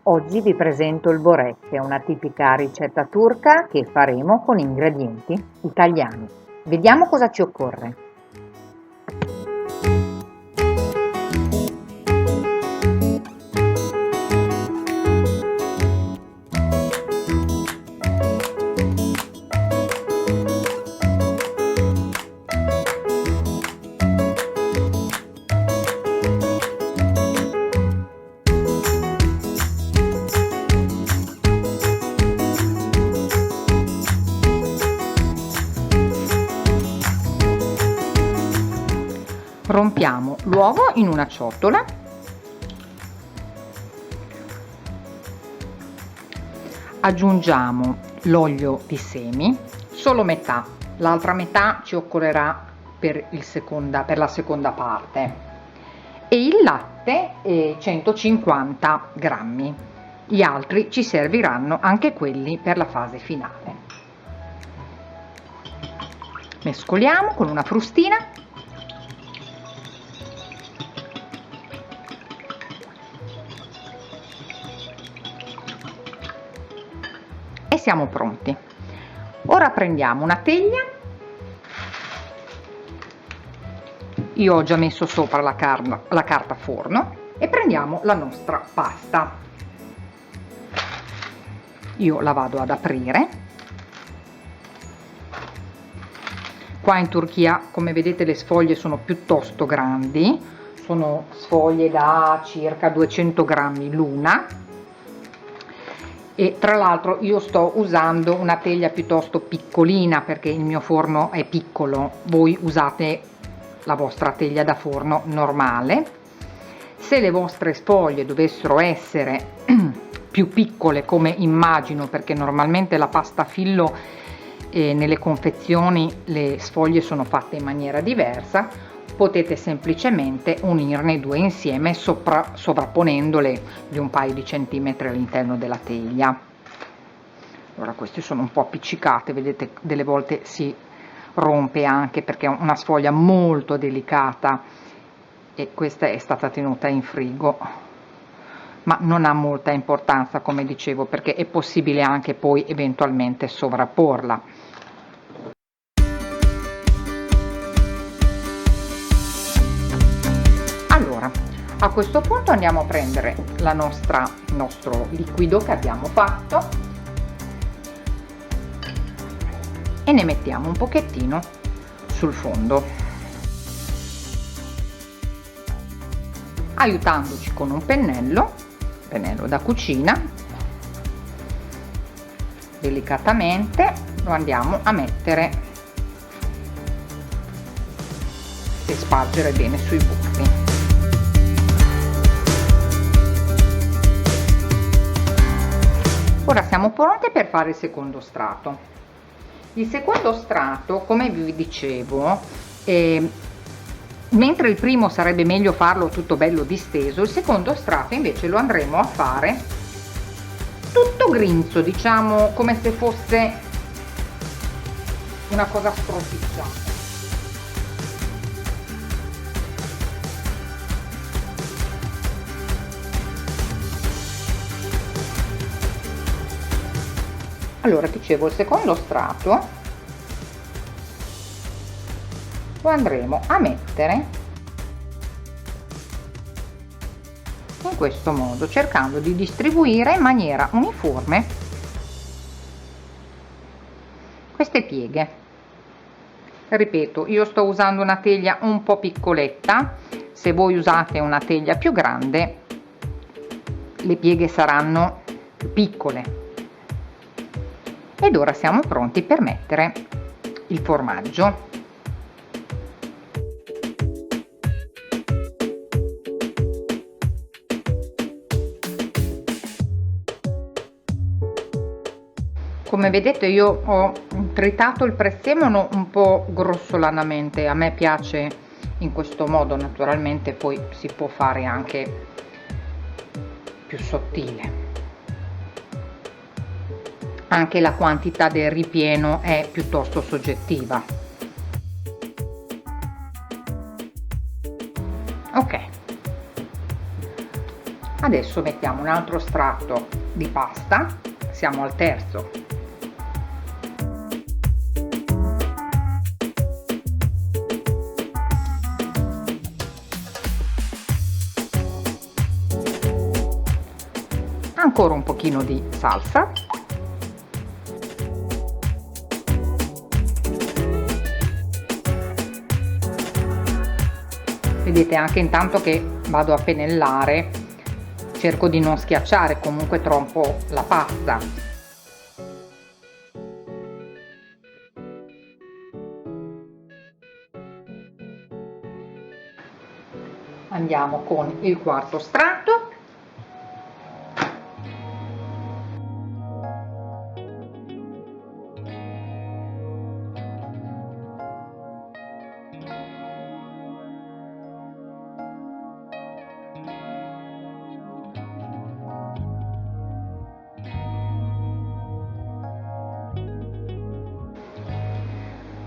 Oggi vi presento il borek, una tipica ricetta turca che faremo con ingredienti italiani. Vediamo cosa ci occorre. Rompiamo l'uovo in una ciotola, aggiungiamo l'olio di semi, solo metà, l'altra metà ci occorrerà per la seconda parte, e il latte 150 grammi, gli altri ci serviranno anche quelli per la fase finale. Mescoliamo con una frustina. E siamo pronti. Ora prendiamo una teglia, io ho già messo sopra la carta forno, e prendiamo la nostra pasta. Io la vado ad aprire. Qua in Turchia, come vedete, le sfoglie sono piuttosto grandi, sono sfoglie da circa 200 grammi l'una. E tra l'altro io sto usando una teglia piuttosto piccolina perché il mio forno è piccolo, voi usate la vostra teglia da forno normale. Se le vostre sfoglie dovessero essere più piccole, come immagino, perché normalmente la pasta fillo nelle confezioni le sfoglie sono fatte in maniera diversa, potete semplicemente unirne due insieme sovrapponendole di un paio di centimetri all'interno della teglia. Allora, queste sono un po' appiccicate, vedete, delle volte si rompe anche perché è una sfoglia molto delicata e questa è stata tenuta in frigo, ma non ha molta importanza, come dicevo, perché è possibile anche poi eventualmente sovrapporla. Allora, a questo punto andiamo a prendere il nostro liquido che abbiamo fatto e ne mettiamo un pochettino sul fondo, aiutandoci con un pennello da cucina. Delicatamente lo andiamo a mettere e spargere bene sui bordi. Ora siamo pronti per fare il secondo strato. Il secondo strato, come vi dicevo, mentre il primo sarebbe meglio farlo tutto bello disteso, il secondo strato invece lo andremo a fare tutto grinzo, diciamo come se fosse una cosa stropicciata. Allora, dicevo, il secondo strato lo andremo a mettere in questo modo, cercando di distribuire in maniera uniforme queste pieghe. Ripeto, io sto usando una teglia un po' piccoletta, se voi usate una teglia più grande le pieghe saranno più piccole. Ed ora siamo pronti per mettere il formaggio. Come vedete, io ho tritato il prezzemolo un po' grossolanamente, a me piace in questo modo, naturalmente poi si può fare anche più sottile. Anche la quantità del ripieno è piuttosto soggettiva. Ok, Adesso mettiamo un altro strato di pasta, siamo al terzo. Ancora un pochino di salsa. Vedete anche intanto che vado a pennellare, cerco di non schiacciare comunque troppo la pasta. Andiamo con il quarto strato.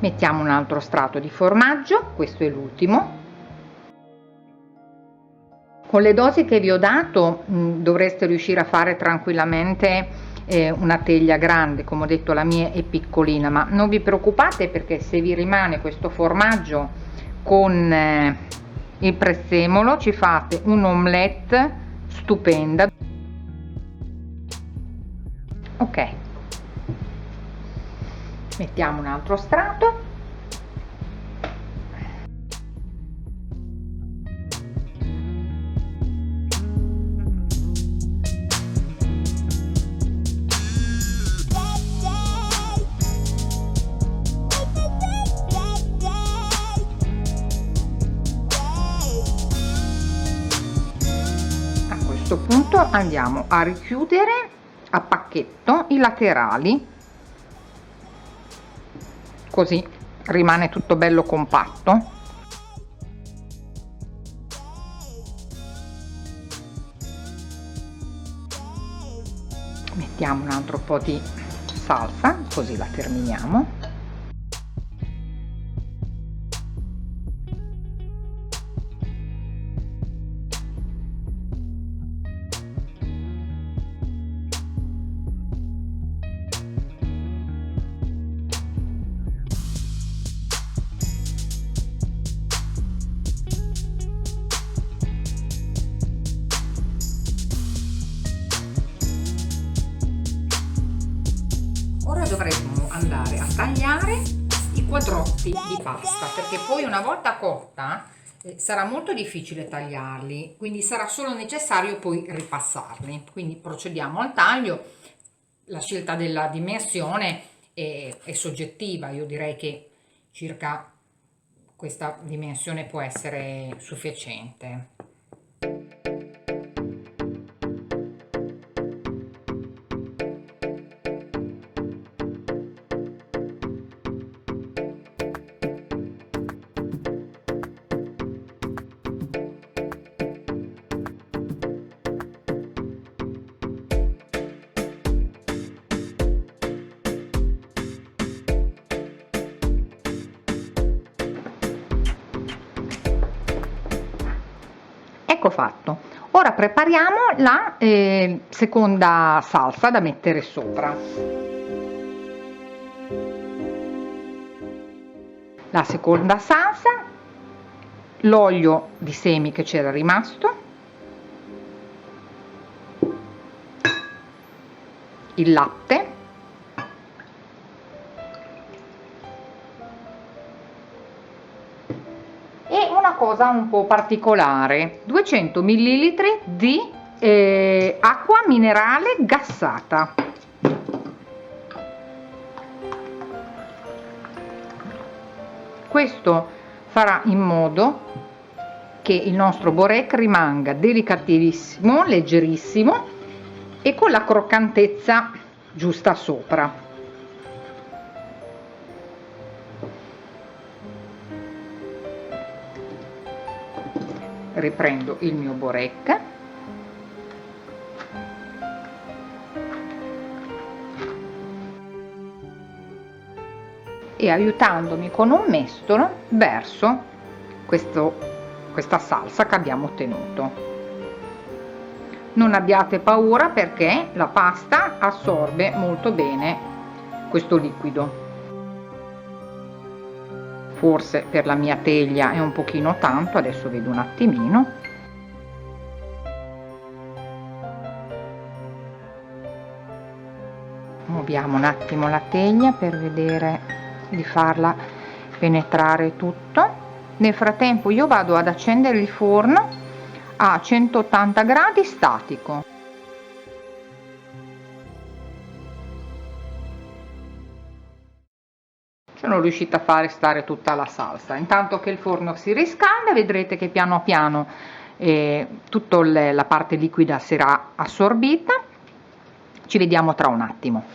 Mettiamo un altro strato di formaggio, questo è l'ultimo. Con le dosi che vi ho dato dovreste riuscire a fare tranquillamente una teglia grande, come ho detto la mia è piccolina, ma non vi preoccupate perché se vi rimane questo formaggio con il prezzemolo ci fate un'omelette stupenda. Ok, mettiamo un altro strato. A questo punto andiamo a richiudere a pacchetto i laterali, così rimane tutto bello compatto. Mettiamo un altro po' di salsa, così la terminiamo. Ora dovremmo andare a tagliare i quadrotti di pasta, perché poi una volta cotta sarà molto difficile tagliarli, quindi sarà solo necessario poi ripassarli. Quindi procediamo al taglio. La scelta della dimensione è soggettiva, io direi che circa questa dimensione può essere sufficiente. Ecco fatto. Ora prepariamo la seconda salsa da mettere sopra. La seconda salsa, l'olio di semi che c'era rimasto, il latte, e una cosa un po' particolare, 200 ml di acqua minerale gassata. Questo farà in modo che il nostro borek rimanga delicatissimo, leggerissimo e con la croccantezza giusta sopra. Riprendo il mio borek e aiutandomi con un mestolo verso questa salsa che abbiamo ottenuto. non abbiate paura perché la pasta assorbe molto bene questo liquido. Forse per la mia teglia è un pochino tanto, adesso vedo un attimino. Muoviamo un attimo la teglia per vedere di farla penetrare tutto. Nel frattempo io vado ad accendere il forno a 180 gradi statico. Sono riuscita a fare stare tutta la salsa. Intanto che il forno si riscalda vedrete che piano piano tutta la parte liquida sarà assorbita. Ci vediamo tra un attimo.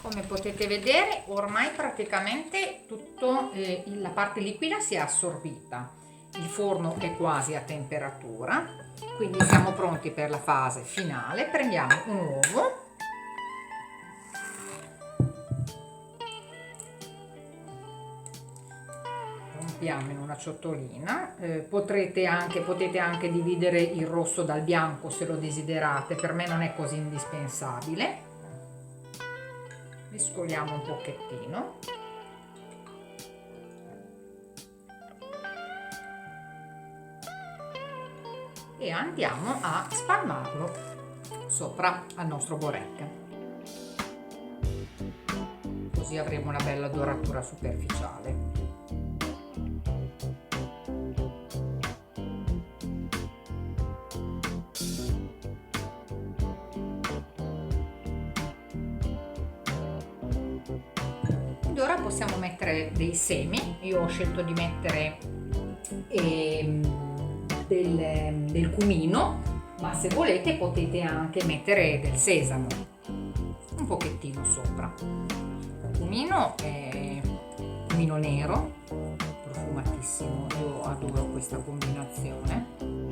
Come potete vedere ormai praticamente tutta la parte liquida si è assorbita, il forno è quasi a temperatura, quindi siamo pronti per la fase finale. Prendiamo un uovo, rompiamo in una ciotolina, potete anche dividere il rosso dal bianco se lo desiderate, per me non è così indispensabile. Mescoliamo un pochettino e andiamo a spalmarlo sopra al nostro borek, così avremo una bella doratura superficiale. Ora possiamo mettere dei semi. Io ho scelto di mettere del cumino, ma se volete potete anche mettere del sesamo un pochettino sopra. Il cumino è cumino nero, profumatissimo, io adoro questa combinazione.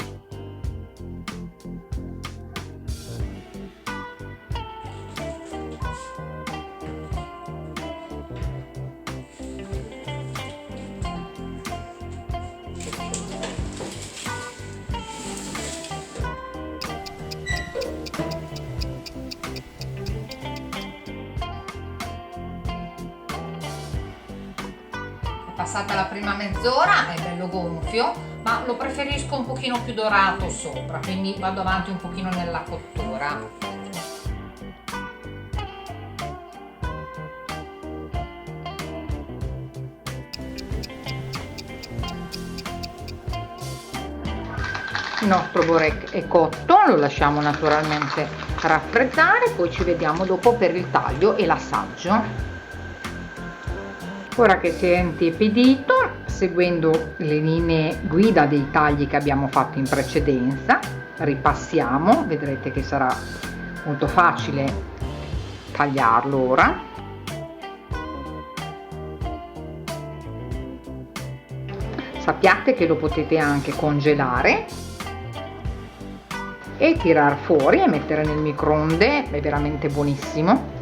Passata la prima mezz'ora è bello gonfio, ma lo preferisco un pochino più dorato sopra, quindi vado avanti un pochino nella cottura. Il nostro borek è cotto, lo lasciamo naturalmente raffreddare, poi ci vediamo dopo per il taglio e l'assaggio. Ora che si è intiepidito, seguendo le linee guida dei tagli che abbiamo fatto in precedenza, ripassiamo, vedrete che sarà molto facile tagliarlo ora. Sappiate che lo potete anche congelare e tirar fuori e mettere nel microonde, è veramente buonissimo.